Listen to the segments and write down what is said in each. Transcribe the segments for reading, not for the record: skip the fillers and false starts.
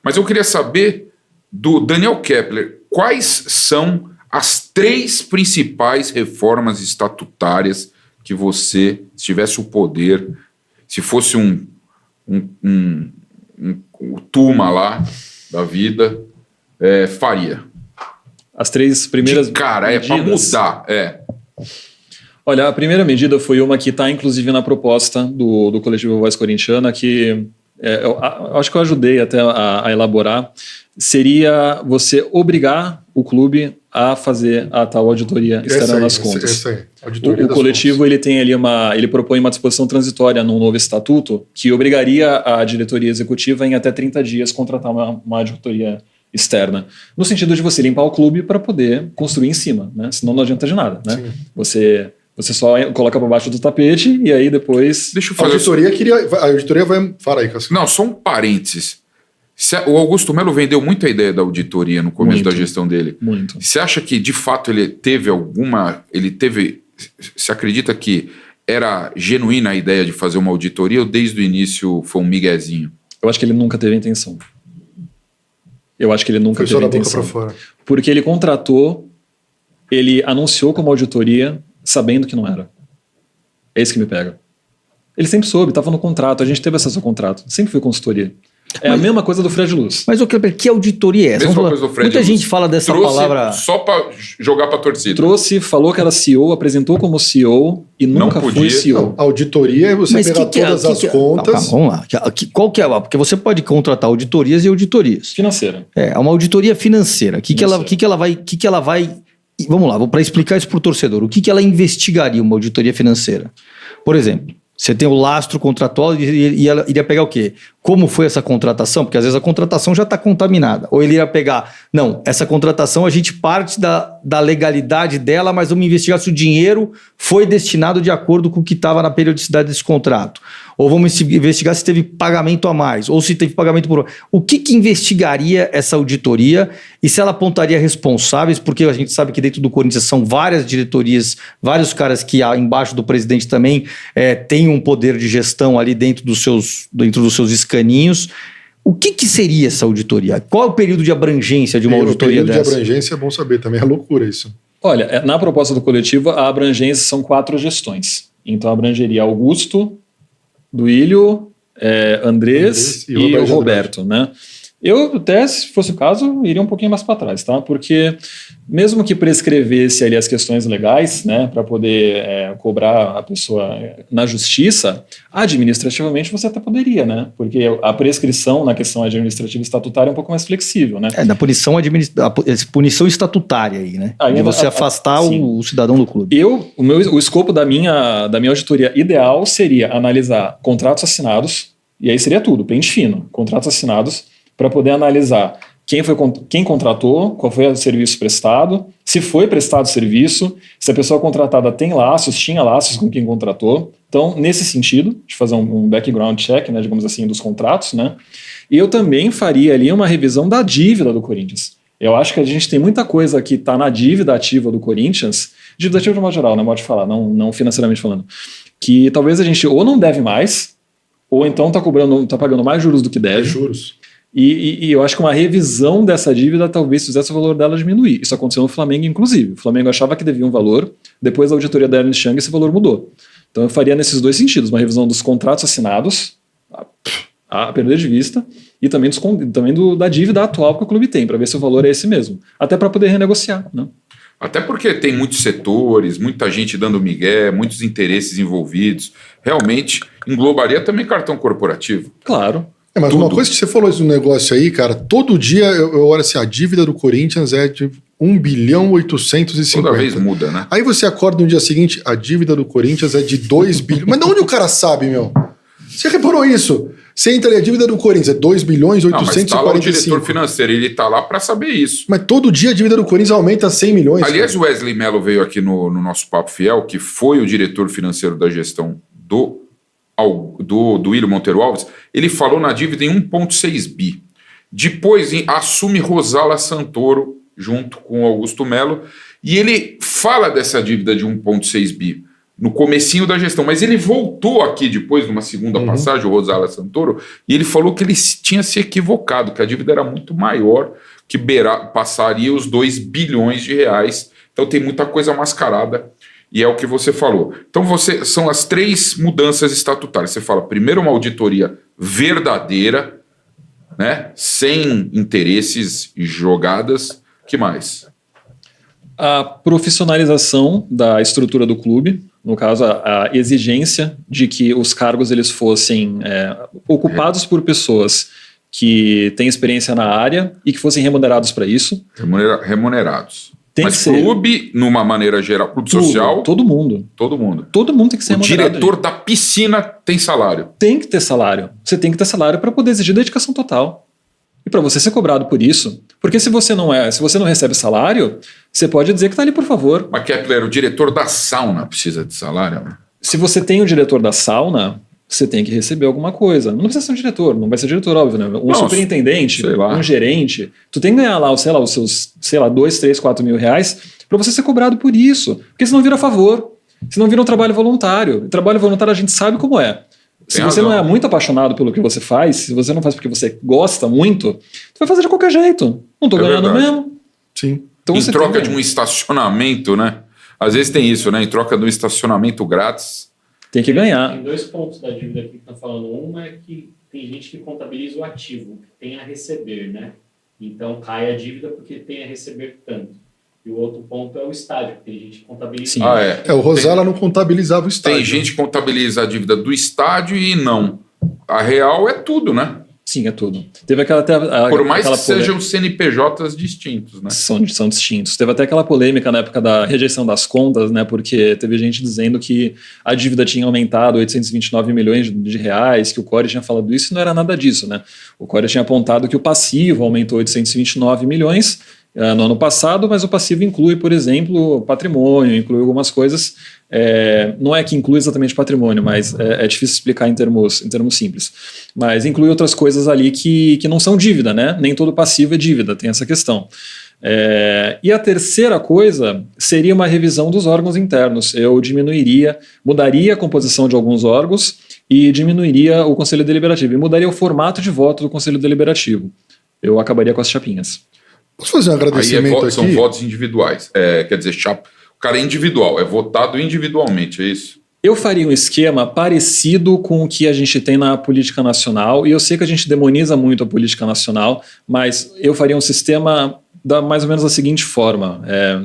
Mas eu queria saber do Daniel Kepler, quais são as 3 principais reformas estatutárias que você, se tivesse o poder, se fosse um Tuma lá da vida, faria? As 3 primeiras medidas. Para mudar, Olha, a primeira medida foi uma que está, inclusive, na proposta do Coletivo Voz Corintiana, que eu acho que eu ajudei até a elaborar. Seria você obrigar o clube a fazer a tal auditoria externa das contas. Essa aí, auditoria o coletivo contas. Ele tem ali ele propõe uma disposição transitória num novo estatuto que obrigaria a diretoria executiva em até 30 dias contratar uma auditoria externa, no sentido de você limpar o clube para poder construir em cima, né? Senão não adianta de nada, né? Você só coloca para baixo do tapete e aí depois... Deixa eu fazer... A auditoria vai... Fala aí, Cássio. Não, só um parênteses. O Augusto Melo vendeu muito a ideia da auditoria no começo da gestão dele. Muito. Você acha que, de fato, ele teve alguma... Você acredita que era genuína a ideia de fazer uma auditoria ou desde o início foi um miguezinho? Eu acho que ele nunca teve intenção. Foi só da boca pra fora. Porque ele contratou, ele anunciou como auditoria, sabendo que não era. É isso que me pega. Ele sempre soube, estava no contrato, a gente teve acesso ao contrato, sempre foi consultoria. A mesma coisa do Fred Luz. Mas o que auditoria é essa? Muita gente fala dessa palavra... Só para jogar para a torcida. Falou que era CEO, apresentou como CEO e nunca foi CEO. A auditoria é você pegar todas as contas... Vamos lá. Qual que é? Porque você pode contratar auditorias e auditorias. Financeira. É uma auditoria financeira. O que ela vai... Vamos lá, para explicar isso para o torcedor. O que ela investigaria, uma auditoria financeira? Por exemplo, você tem o lastro contratual e ela iria pegar o quê? Como foi essa contratação? Porque às vezes a contratação já está contaminada. Ou ele ia pegar, não, essa contratação a gente parte da legalidade dela, mas vamos investigar se o dinheiro foi destinado de acordo com o que estava na periodicidade desse contrato. Ou vamos investigar se teve pagamento a mais, ou se teve pagamento por... O que investigaria essa auditoria e se ela apontaria responsáveis, porque a gente sabe que dentro do Corinthians são várias diretorias, vários caras que embaixo do presidente também têm um poder de gestão ali dentro dos seus escaninhos. O que seria essa auditoria? Qual é o período de abrangência de uma auditoria dessa? O período de abrangência é bom saber também, é loucura isso. Olha, na proposta do coletivo, a abrangência são 4 gestões. Então, abrangeria Augusto, Duílio, Andrés e o Roberto, né? Eu até, se fosse o caso, iria um pouquinho mais para trás, tá? Porque mesmo que prescrevesse ali as questões legais, né, para poder cobrar a pessoa na justiça, administrativamente você até poderia, né? Porque a prescrição na questão administrativa estatutária é um pouco mais flexível, né? Da punição estatutária aí, né? De você afastar o cidadão do clube. O escopo da minha auditoria ideal seria analisar contratos assinados, e aí seria tudo, pente fino, contratos assinados, para poder analisar quem contratou, qual foi o serviço prestado, se foi prestado serviço, se a pessoa contratada tinha laços com quem contratou. Então, nesse sentido, de fazer um background check, né, digamos assim, dos contratos, né? E eu também faria ali uma revisão da dívida do Corinthians. Eu acho que a gente tem muita coisa que está na dívida ativa do Corinthians, dívida ativa de modo geral, né, modo de falar, não financeiramente falando, que talvez a gente ou não deve mais, ou então está pagando mais juros do que deve. Juros. E eu acho que uma revisão dessa dívida talvez fizesse o valor dela diminuir. Isso aconteceu no Flamengo, inclusive. O Flamengo achava que devia um valor, depois da auditoria da Ernst Young esse valor mudou. Então eu faria nesses 2 sentidos, uma revisão dos contratos assinados, a perder de vista, e também da dívida atual que o clube tem, para ver se o valor é esse mesmo. Até para poder renegociar, né? Até porque tem muitos setores, muita gente dando migué, muitos interesses envolvidos. Realmente englobaria também cartão corporativo. Claro. Mas tudo. Uma coisa que você falou do negócio aí, cara, todo dia eu olho assim, a dívida do Corinthians é de 1.850 bilhões. Toda vez muda, né? Aí você acorda no dia seguinte, a dívida do Corinthians é de 2 bilhões. Mas de onde o cara sabe, meu? Você reparou isso? Você entra ali, a dívida do Corinthians é 2 bilhões 845. Mas tá lá o diretor financeiro, ele tá lá para saber isso. Mas todo dia a dívida do Corinthians aumenta 100 milhões. Aliás, o Wesley Mello veio aqui no nosso Papo Fiel, que foi o diretor financeiro da gestão do Duílio Monteiro Alves. Ele falou na dívida em 1,6 bi. Depois assume Rosala Santoro junto com Augusto Melo e ele fala dessa dívida de 1,6 bi. no comecinho da gestão, mas ele voltou aqui depois, numa segunda passagem, o Rosala Santoro, e ele falou que ele tinha se equivocado, que a dívida era muito maior, que passaria os 2 bilhões de reais. Então tem muita coisa mascarada, e é o que você falou. Então são as 3 mudanças estatutárias. Você fala, primeiro, uma auditoria verdadeira, né, sem interesses e jogadas. Que mais? A profissionalização da estrutura do clube, no caso, a exigência de que os cargos eles fossem ocupados por pessoas que têm experiência na área e que fossem remunerados para isso. Remunerados. Mas clube, numa maneira geral, clube social... Todo mundo. Todo mundo. Todo mundo tem que ser remunerado. O diretor da piscina tem salário. Tem que ter salário. Você tem que ter salário para poder exigir dedicação total. E para você ser cobrado por isso. Porque se você não recebe salário, você pode dizer que está ali por favor. Mas Kepler, o diretor da sauna precisa de salário? Se você tem o diretor da sauna, você tem que receber alguma coisa. Não precisa ser um diretor, não vai ser diretor, óbvio, né? Superintendente, um gerente, tu tem que ganhar lá, os seus 2, 3, 4 mil reais para você ser cobrado por isso. Porque senão vira favor. Senão vira um trabalho voluntário. E trabalho voluntário a gente sabe como é. Se você não é muito apaixonado pelo que você faz, se você não faz porque você gosta muito, você vai fazer de qualquer jeito. Não tô ganhando mesmo. Sim. Então, em troca de um estacionamento, né? Às vezes tem isso, né? Em troca de um estacionamento grátis. Tem que ganhar. Tem 2 pontos da dívida aqui que estão falando. Uma é que tem gente que contabiliza o ativo, que tem a receber, né? Então cai a dívida porque tem a receber tanto. E o outro ponto é o estádio, que tem gente que contabiliza. O Rosala não contabilizava o estádio. Tem gente que contabiliza a dívida do estádio e não. A real é tudo, né? Sim, é tudo. Teve aquela Por mais que sejam CNPJs distintos, né? São distintos. Teve até aquela polêmica na época da rejeição das contas, né? Porque teve gente dizendo que a dívida tinha aumentado 829 milhões de reais, que o Core tinha falado isso, e não era nada disso, né? O Core tinha apontado que o passivo aumentou 829 milhões no ano passado, mas o passivo inclui, por exemplo, patrimônio, inclui algumas coisas. Não é que inclui exatamente patrimônio, mas é difícil explicar em termos simples. Mas inclui outras coisas ali que não são dívida, né? Nem todo passivo é dívida, tem essa questão. E a terceira coisa seria uma revisão dos órgãos internos. Eu mudaria a composição de alguns órgãos e diminuiria o Conselho Deliberativo. E mudaria o formato de voto do Conselho Deliberativo. Eu acabaria com as chapinhas. Posso fazer um agradecimento aqui? São votos individuais. Quer dizer, o cara é individual, é votado individualmente, é isso? Eu faria um esquema parecido com o que a gente tem na política nacional, e eu sei que a gente demoniza muito a política nacional, mas eu faria um sistema mais ou menos da seguinte forma.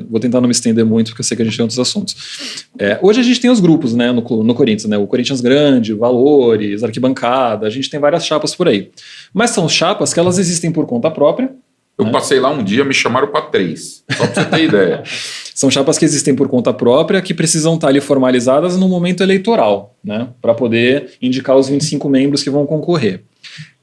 Vou tentar não me estender muito, porque eu sei que a gente tem outros assuntos. Hoje a gente tem os grupos, né, no Corinthians, né, o Corinthians Grande, Valores, Arquibancada, a gente tem várias chapas por aí. Mas são chapas que elas existem por conta própria. Eu passei lá um dia, me chamaram para 3, só para você ter ideia. São chapas que existem por conta própria, que precisam estar ali formalizadas no momento eleitoral, né, para poder indicar os 25 membros que vão concorrer.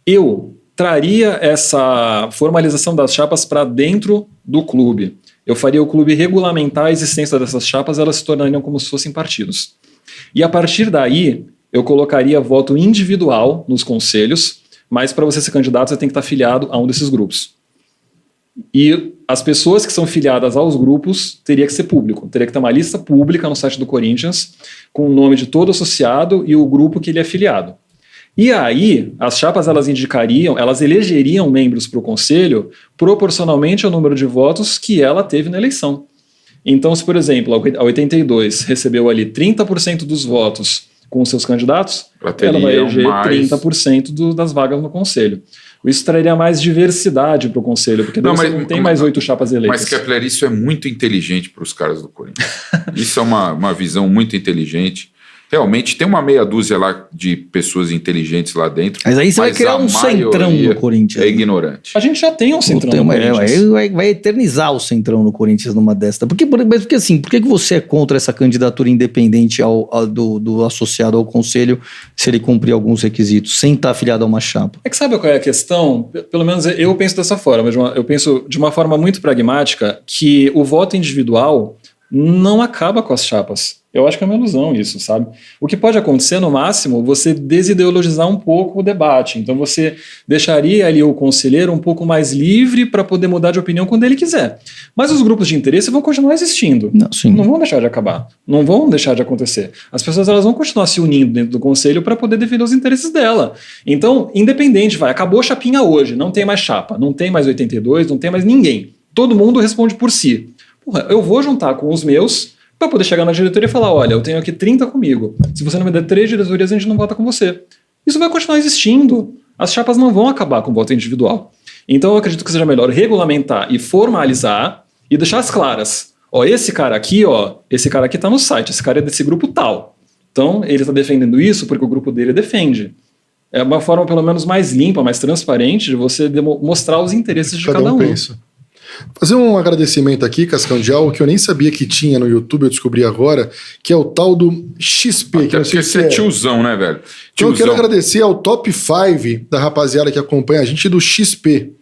Eu traria essa formalização das chapas para dentro do clube. Eu faria o clube regulamentar a existência dessas chapas, elas se tornariam como se fossem partidos. E a partir daí, eu colocaria voto individual nos conselhos, mas para você ser candidato, você tem que estar filiado a um desses grupos. E as pessoas que são filiadas aos grupos teria que ser público. Teria que ter uma lista pública no site do Corinthians com o nome de todo associado e o grupo que ele é filiado. E aí, as chapas elas elegeriam membros para o conselho proporcionalmente ao número de votos que ela teve na eleição. Então, se, por exemplo, a 82 recebeu ali 30% dos votos com os seus candidatos, ela vai eleger 30% das vagas no conselho. Isso traria mais diversidade para o conselho, porque não tem mais 8 chapas eleitas. Mas, Kepler, isso é muito inteligente para os caras do Corinthians. Isso é uma visão muito inteligente. Realmente tem uma meia dúzia lá de pessoas inteligentes lá dentro. Mas aí você vai criar um centrão no Corinthians. É ignorante. A gente já tem um centrão no Corinthians. Vai eternizar o centrão no Corinthians numa desta. Porque assim, por que você é contra essa candidatura independente do associado ao conselho se ele cumprir alguns requisitos, sem estar afiliado a uma chapa? É que sabe qual é a questão? Pelo menos eu penso dessa forma. Eu penso de uma forma muito pragmática que o voto individual não acaba com as chapas. Eu acho que é uma ilusão isso, sabe? O que pode acontecer, no máximo, você desideologizar um pouco o debate. Então você deixaria ali o conselheiro um pouco mais livre para poder mudar de opinião quando ele quiser. Mas os grupos de interesse vão continuar existindo. Não vão deixar de acabar. Não vão deixar de acontecer. As pessoas elas vão continuar se unindo dentro do conselho para poder defender os interesses dela. Então, independente, acabou a chapinha hoje, não tem mais chapa, não tem mais 82, não tem mais ninguém. Todo mundo responde por si. Porra, eu vou juntar com os meus para poder chegar na diretoria e falar, olha, eu tenho aqui 30 comigo. Se você não me der 3 diretorias, a gente não vota com você. Isso vai continuar existindo. As chapas não vão acabar com o voto individual. Então eu acredito que seja melhor regulamentar e formalizar e deixar as claras. Ó, esse cara aqui tá no site, esse cara é desse grupo tal. Então ele está defendendo isso porque o grupo dele defende. É uma forma pelo menos mais limpa, mais transparente de você mostrar os interesses de cada um. Pensa. Fazer um agradecimento aqui, Cascão, de algo que eu nem sabia que tinha no YouTube, eu descobri agora, que é o tal do XP. Até porque você é tiozão, né, velho? Então eu quero agradecer ao top 5 da rapaziada que acompanha a gente do XP.